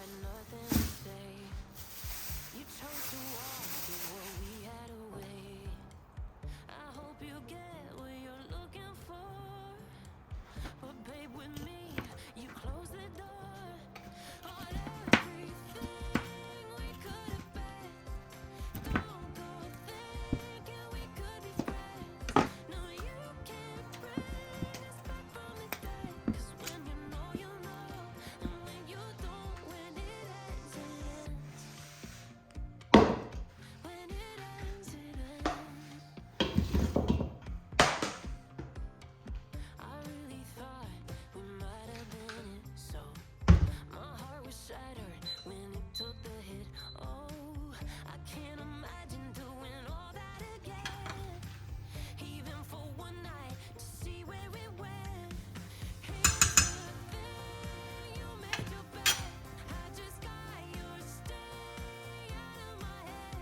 had nothing to say. You chose to walk, give what we had away. I hope you get what you're looking for. But babe, with me, you close the door on everything we could have been. Don't go thinking we could be friends. No, you can't bring us back from the dead. 'Cause when you know, you know. And when you don't, when it ends, it ends. When it ends, it ends. I really thought we might have been it, so my heart was shattered when it took the hit. Oh, I can't imagine doing all that again, even for one night to see where it went. Here's the thing, you made your bed, I just got your stay out of my head.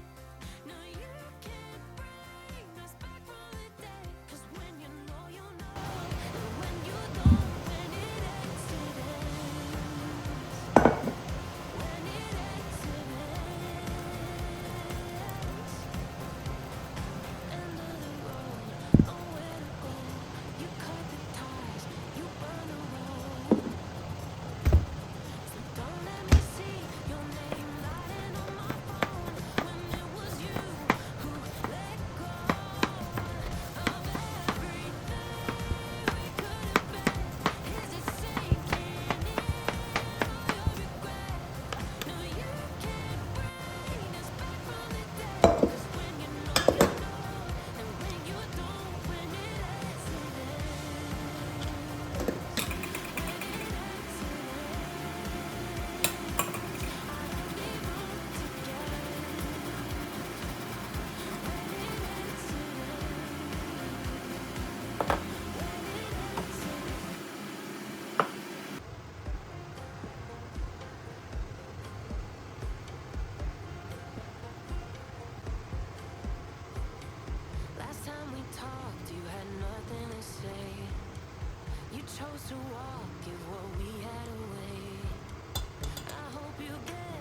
No, you can't bring us back from the dead. 'Cause when you know, you know. And when you don't, when it ends, it ends. When it ends, it ends. End of the road, nowhere to go. You cut the ties, you burn the road. So don't let me see your name writing on my phone when it was you who let go of everything we could have been. Is it sinking in all your regret? No, you can't bring us back from the dead. 'Cause when you know, you know. And when you don't, when it ends, it ends. When it ends, it ends. I don't need room to get. When it ends, it ends. When it ends, it Last time we talked, you had nothing to say. You chose to walk, give what we had away. I hope you get